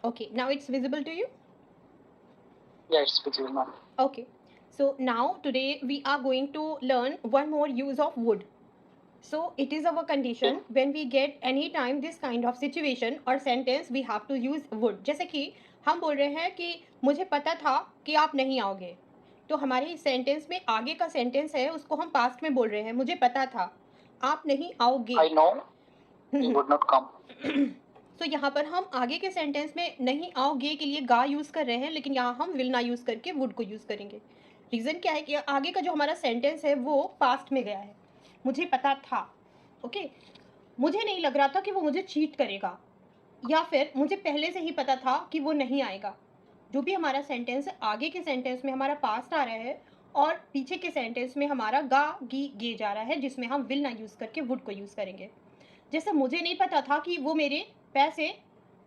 Okay, now it's visible to you? Yeah, it's visible now. Okay, so now today we are going to learn one more use of would. So it is our condition when we get any time this kind of situation or sentence we have to use would. जैसे कि हम बोल रहे हैं कि मुझे पता था कि आप नहीं आओगे, तो हमारे सेंटेंस में आगे का सेंटेंस है उसको हम पास्ट में बोल रहे हैं, मुझे पता था आप नहीं आओगे. I know you would not come. तो यहाँ पर हम आगे के सेंटेंस में नहीं आओगे के लिए गा यूज़ कर रहे हैं, लेकिन यहाँ हम विल ना यूज़ करके वुड को यूज़ करेंगे. रीज़न क्या है कि आगे का जो हमारा सेंटेंस है वो पास्ट में गया है. मुझे पता था, ओके, मुझे नहीं लग रहा था कि वो मुझे चीट करेगा, या फिर मुझे पहले से ही पता था कि वो नहीं आएगा. जो भी हमारा सेंटेंस है आगे के सेंटेंस में हमारा पास्ट आ रहा है और पीछे के सेंटेंस में हमारा गा गी गे जा रहा है, जिसमें हम विल ना यूज़ करके वुड को यूज़ करेंगे. जैसे मुझे नहीं पता था कि वो मेरे पैसे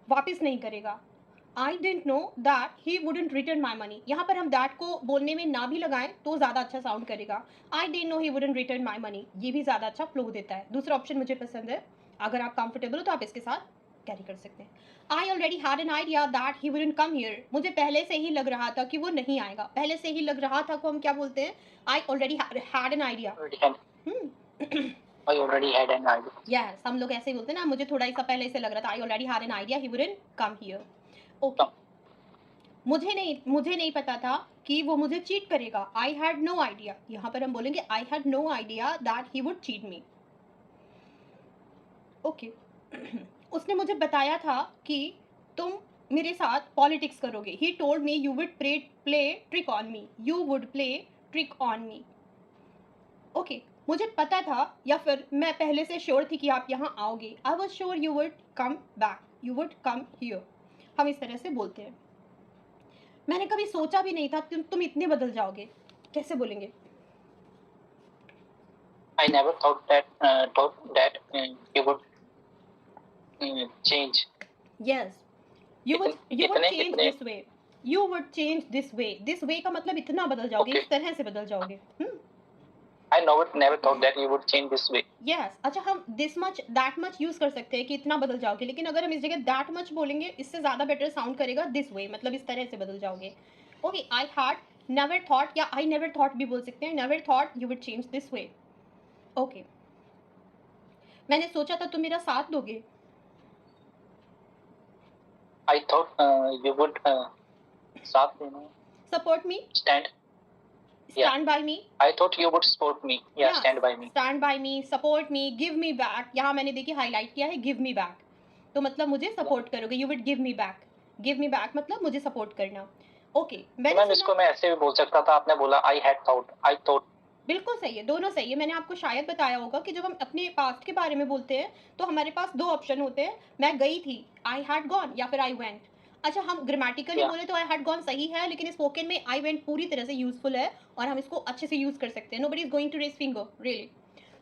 वापस नहीं करेगा. I didn't know that he wouldn't return my money. यहाँ पर हम दैट को बोलने में ना भी लगाएं तो ज़्यादा अच्छा साउंड करेगा. I didn't know he wouldn't return my money, ये भी ज़्यादा अच्छा फ्लो देता है. दूसरा ऑप्शन मुझे पसंद है. अगर आप कंफर्टेबल हो तो आप इसके साथ कैरी कर सकते हैं. आई already had an idea that he wouldn't come here. मुझे पहले से ही लग रहा था कि वो नहीं आएगा. पहले से ही लग रहा था को हम क्या बोलते हैं? आई already had an idea. I already had an idea. Yes, हम लोग ऐसे ही बोलते हैं ना, मुझे थोड़ा सा पहले से लग रहा था. I already had an idea he wouldn't come here. Okay, मुझे नहीं पता था कि वो मुझे चीट करेगा. I had no idea. यहाँ पर हम बोलेंगे I had no idea that he would cheat me. Okay, उसने मुझे बताया था कि तुम मेरे साथ पॉलिटिक्स करोगे. He told me you would play trick on me. You would play trick on me. Okay, मुझे पता था या फिर मैं पहले से श्योर थी कि आप यहाँ आओगे. I was sure you would come back. You would come here. हम इस तरह से बोलते हैं. मैंने कभी सोचा भी नहीं था तुम इतने बदल जाओगे. कैसे बोलेंगे? I never thought that you would change. Yes, you would change this way. You would change this way. This way का मतलब इतना बदल जाओगे, Okay. इस तरह से बदल जाओगे. I never thought that you would change this way. Yes. अच्छा, हम this much that much use कर सकते हैं कि इतना बदल जाओगे, लेकिन अगर हम इस जगह that much बोलेंगे इससे ज़्यादा बेटर साउंड करेगा this way, मतलब इस तरह से बदल जाओगे. Okay, I had never thought या I never thought भी बोल सकते हैं. never thought you would change this way. Okay, मैंने सोचा था तुम मेरा साथ दोगे. I thought you would साथ देना. Support me. Stand by me. I thought you would support me. Yeah, stand by me. Stand by me, support me, give me back. यहाँ मैंने देखिए हाईलाइट किया है give me back. तो मतलब मुझे सपोर्ट करोगे. You would give me back. Give me back मतलब मुझे सपोर्ट करना. ओके, मैम इसको मैं ऐसे भी बोल सकता था. आपने बोला I had thought. I thought. बिल्कुल सही है, दोनों सही है. मैंने आपको शायद बताया होगा कि जब हम अपने पास्ट के बारे में बोलते हैं तो हमारे पास दो ऑप्शन होते हैं. मैं गई थी, आई हैड गॉन, या फिर आई वेंट. अच्छा, हम ग्रामेटिकली बोले तो आई हैड गॉन सही है, लेकिन स्पोकन में आई वेंट पूरी तरह से यूजफुल है और हम इसको अच्छे से यूज कर सकते हैं. Nobody is going to raise finger really.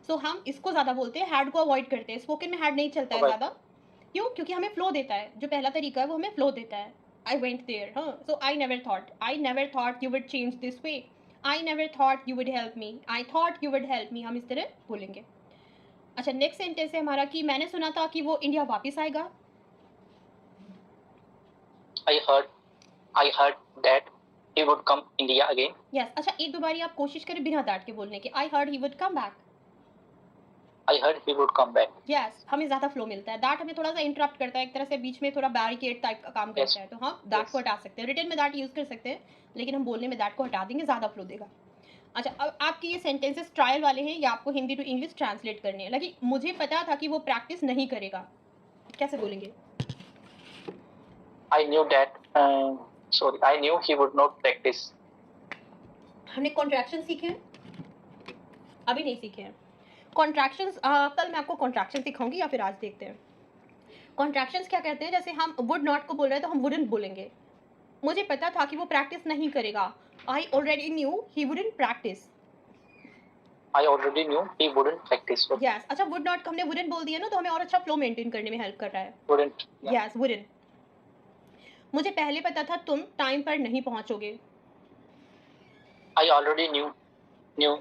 So हम इसको ज़्यादा बोलते हैं, हैड को अवॉइड करते हैं. स्पोकन में हैड नहीं चलता है ज़्यादा. क्यों? क्योंकि हमें फ्लो देता है. जो पहला तरीका है वो हमें फ्लो देता है. I went there. हाँ, so I never thought you would change this way. I never thought you would help me. I thought you would help me. हम इस तरह बोलेंगे. अच्छा, नेक्स्ट सेंटेंस है हमारा कि मैंने सुना था कि वो इंडिया वापस आएगा. I heard that he would come India again. Yes. अच्छा, एक दो बारी आप कोशिश करें बिना दैट के बोलने के. I heard he would come back. I heard he would come back. Yes, हमें ज़्यादा फ्लो मिलता है. दैट हमें थोड़ा सा इंटरप्ट करता है, एक तरह से बीच में थोड़ा बैरिकेड टाइप का काम करता है. तो हम दैट को हटा सकते हैं. रिटन में दैट यूज़ कर सकते हैं, लेकिन हम बोलने में दैट को हटा देंगे, ज़्यादा फ्लो देगा. अच्छा, अब आपके ये सेंटेंसेस ट्रायल वाले हैं या आपको हिंदी टू इंग्लिश ट्रांसलेट करने हैं. लेकिन मुझे पता था कि वो प्रैक्टिस नहीं करेगा. कैसे बोलेंगे? I knew that. I knew he would not practice. हमने कॉन्ट्रैक्शन सीखे हैं, अभी नहीं सीखे हैं. कॉन्ट्रैक्शंस कल मैं आपको कॉन्ट्रैक्शन सिखाऊंगी या फिर आज देखते हैं. कॉन्ट्रैक्शंस क्या कहते हैं? जैसे हम वुड नॉट को बोल रहे हैं तो हम वुडंट बोलेंगे. मुझे पता था कि वो प्रैक्टिस नहीं करेगा. आई already new he wouldn't practice. I already knew he wouldn't practice. Yes. अच्छा, वुड नॉट को हमने वुडंट बोल दिया ना, तो हमें और अच्छा फ्लो मेंटेन करने में हेल्प कर रहा है. Wouldn't. Yes, wouldn't. मुझे पहले पता था तुम टाइम पर नहीं पहुंचोगे. I already knew you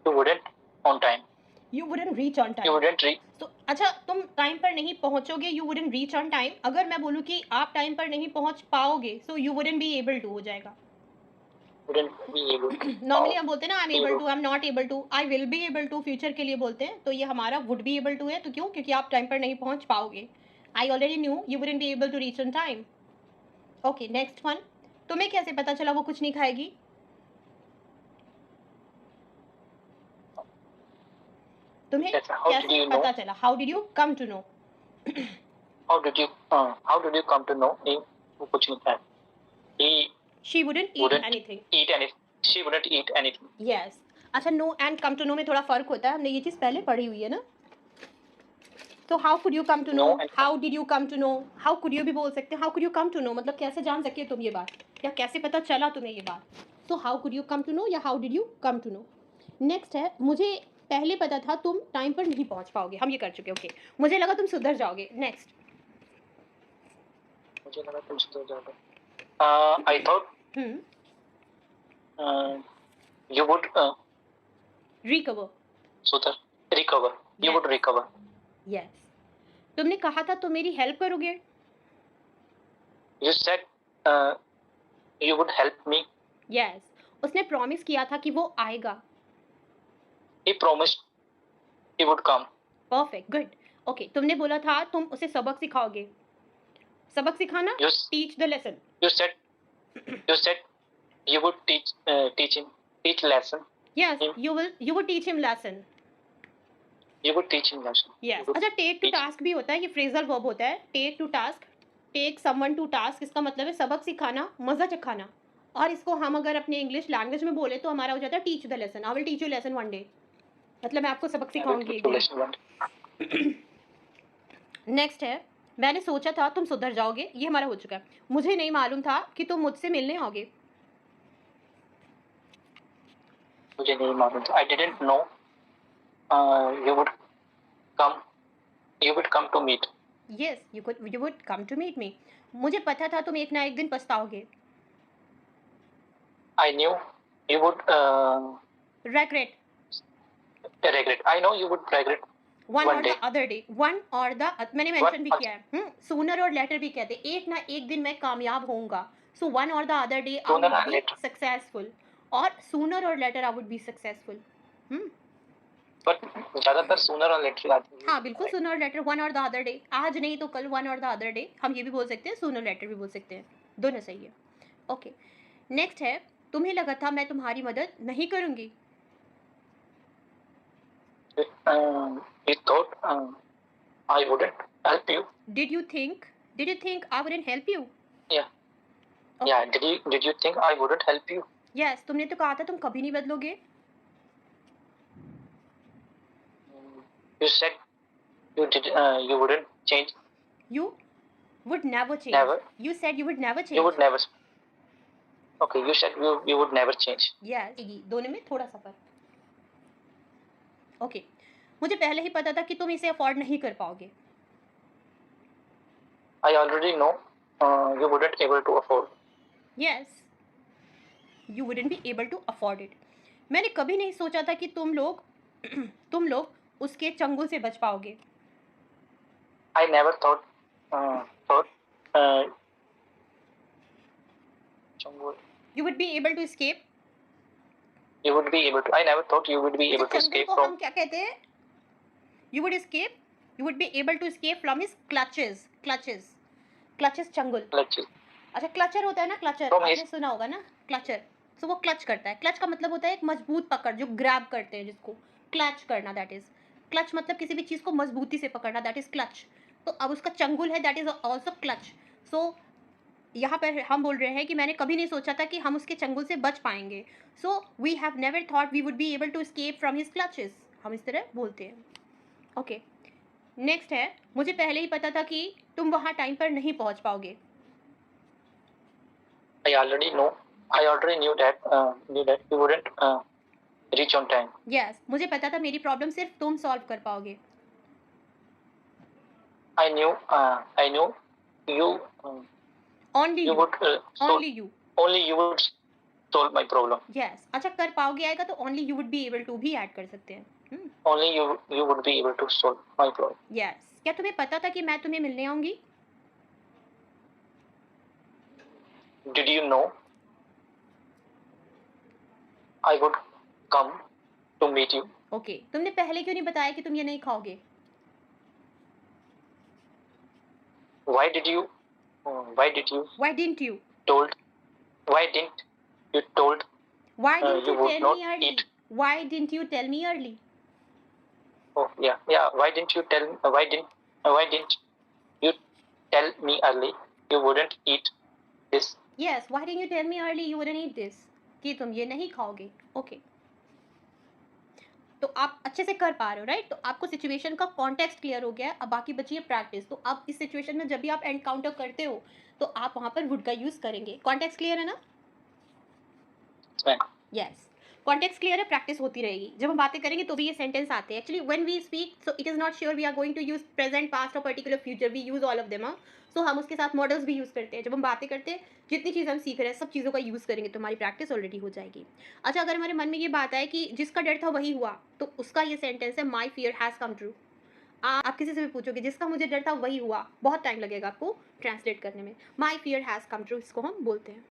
wouldn't on time. You wouldn't reach on time. You wouldn't reach. तो अच्छा, तुम टाइम पर नहीं पहुंचोगे, you wouldn't reach on time. अगर मैं बोलूँ कि आप टाइम पर नहीं पहुंच पाओगे, so you wouldn't be able to हो जाएगा। wouldn't be able to normally हम बोलते हैं ना, I am able able to, I am not able to, I will be able to future के लिए बोलते हैं, तो ये हमारा वुड बी एबल टू है। तो क्यों? क्योंकि आप टाइम पर नहीं पहुंच पाओगे। I already knew you wouldn't be able to reach on time. Okay, next one. तुम्हें कैसे पता चला वो कुछ नहीं खाएगी? तुम्हें That's how did कैसे you पता know? चला? How did you come to know? How did you come to know he वो कुछ नहीं खाया? He she wouldn't eat wouldn't anything. eat anything. She wouldn't eat anything. Yes. अच्छा, know and come to know में थोड़ा फर्क होता है, हमने ये चीज़ पहले पढ़ी हुई है ना। तो how could you come to know, No and how did you come to know, how could you भी बोल सकते हैं, how could you come to know मतलब कैसे जान सके तुम ये बात, या कैसे पता चला तुम्हें ये बात। तो how could you come to know या how did you come to know. Next है, मुझे पहले पता था तुम टाइम पर नहीं पहुंच पाओगे, हम ये कर चुके। ओके, मुझे लगा तुम सुधर जाओगे। नेक्स्ट। मुझे लगा तुम सुधर जाओगे. I thought you would recover. सुधर recover. You would recover. Yes. तुमने कहा था तुम मेरी हेल्प करोगे। You said you would help me. Yes. उसने प्रॉमिस किया था कि वो आएगा। He promised he would come. Perfect, good. Okay, तुमने बोला था तुम उसे सबक सिखाओगे। सबक सिखाना, You teach the lesson. you said you would teach lesson. Yes, Him. You will teach him lesson. You would teach him lesson. Yes. You would अच्छा, take to teach. Task भी होता है, ये फ्रेजल वर्ब होता है। Take to task, take someone to task, इसका मतलब है सबक सिखाना, मजा चखाना। और इसको हम अगर अपने इंग्लिश लैंग्वेज में बोले तो हमारा हो जाता है teach the lesson. I will teach you lesson one day, मतलब मैं आपको सबक I will सिखाऊंगी teach एक you दिन। lesson one day. नेक्स्ट है, मैंने सोचा था तुम सुधर जाओगे, ये हमारा हो चुका है। मुझे नहीं मालूम था कि तुम मुझसे मिलने आओगे। मुझे नहीं मालूम था. I didn't know you would come. You would come to meet. Yes, you would come to meet me. मुझे पता था तुम एक ना एक दिन पछताओगे। I knew you would regret. regret. I know you would regret one one और the day. Other day, one or the, मैंने मेंशन भी One किया है। सूनर और लेटर भी कहते हैं, एक ना एक दिन मैं कामयाब होऊंगा। So one or the other day I Sooner would or be later. Successful, और sooner or later I would be successful. But ज़्यादातर sooner or later आती है. हाँ बिल्कुल, sooner or letter, one or the other day, आज नहीं तो कल, one or the other day. हम ये भी बोल सकते हैं, सूनर लेटर भी बोल सकते हैं, दोनों सही है। ओके, नेक्स्ट है, तुम्हें लगा था मैं तुम्हारी मदद नहीं करूंगी। You thought I wouldn't help you. Did you think I wouldn't help you. Yeah. Yeah. Did you think I wouldn't help you? Yes, तुमने तो कहा था तुम कभी नहीं बदलोगे। You said you wouldn't change. You would never change. Never. You said you would never change. You would never. Okay. You said you would never change. Yes. दोनों में थोड़ा सा फर्क। ओके, मुझे पहले ही पता था कि तुम इसे अफोर्ड नहीं कर पाओगे। I already know you wouldn't able to afford. Yes. You wouldn't be able to afford it. मैंने कभी नहीं सोचा था कि तुम लोग उसके चंगुल से बच पाओगे। I never thought You would be able to escape. you would be able to. I never thought you would be able to चंगुल escape को from. हम क्या कहते हैं? You would escape. You would be able to escape from his clutches. Clutches चंगुल। Clutches. अच्छा, clutcher होता है ना, क्लचर From आपने his. सुना होगा ना, क्लचर। तो वो क्लच करता है। क्लच का मतलब होता है एक मजबूत पकड़, जो ग्रैब करते हैं, जिसको क्लच करना, दैट इज क्लच। मतलब किसी भी चीज़ को मजबूती से पकड़ना, दैट इज क्लच। तो अब उसका चंगुल है, दैट इज ऑल्सो क्लच। सो यहाँ पर हम बोल रहे हैं कि मैंने कभी नहीं सोचा था कि हम उसके चंगुल से बच पाएंगे। So we have never thought we would be able to escape from his clutches, हम इस तरह बोलते हैं। ओके, नेक्स्ट है, मुझे पहले ही पता था कि तुम वहाँ टाइम पर नहीं पहुँच पाओगे। I already knew that you wouldn't reach on time. Yes, मुझे पता था मेरी प्रॉब्लम सिर्फ तुम सॉल्व कर पाओगे। I knew you Only you would only you would solve my problem. Yes, अच्छा, कर पाओगे आएगा तो only you would be able to भी ऐड कर सकते हैं। only you would be able to solve my problem. Yes, क्या तुम्हें पता था कि मैं तुम्हें मिलने आऊंगी? Did you know I would come to meet you? Okay, तुमने पहले क्यों नहीं बताया कि तुम ये नहीं खाओगे? Why did you why didn't you? told why didn't you told why didn't you you would tell not me early? eat? Why didn't you tell me early? Oh yeah, why didn't you tell me early you wouldn't eat this? Yes, why didn't you tell me early you wouldn't eat this? कि तुम ये नहीं खाओगे। Okay, तो आप अच्छे से कर पा रहे हो, राइट? तो आपको सिचुएशन का कॉन्टेक्स्ट क्लियर हो गया है, अब बाकी बची है प्रैक्टिस। तो आप इस सिचुएशन में जब भी आप एनकाउंटर करते हो तो आप वहां पर वुड का यूज करेंगे। कॉन्टेक्स्ट क्लियर है ना? Fine. यस, कॉन्टेक्स्ट क्लियर है, प्रैक्टिस होती रहेगी। जब हम बातें करेंगे तो भी ये सेंटेंस आते हैं। Actually when we speak so it is not sure we are going to use present, past और particular future, we use all of them. So हम उसके साथ मॉडल्स भी यूज करते हैं। जब हम बातें करते हैं, जितनी चीज़ हम सीख रहे हैं सब चीज़ों का यूज करेंगे तो हमारी प्रैक्टिस ऑलरेडी हो जाएगी। अच्छा, अगर हमारे मन में ये बात आए कि जिसका डर था वही हुआ, तो उसका ये सेंटेंस है my fear has come true. आप किसी से भी पूछोगे जिसका मुझे डर था वही हुआ, बहुत टाइम लगेगा आपको ट्रांसलेट करने में। My fear has come true, इसको हम बोलते हैं।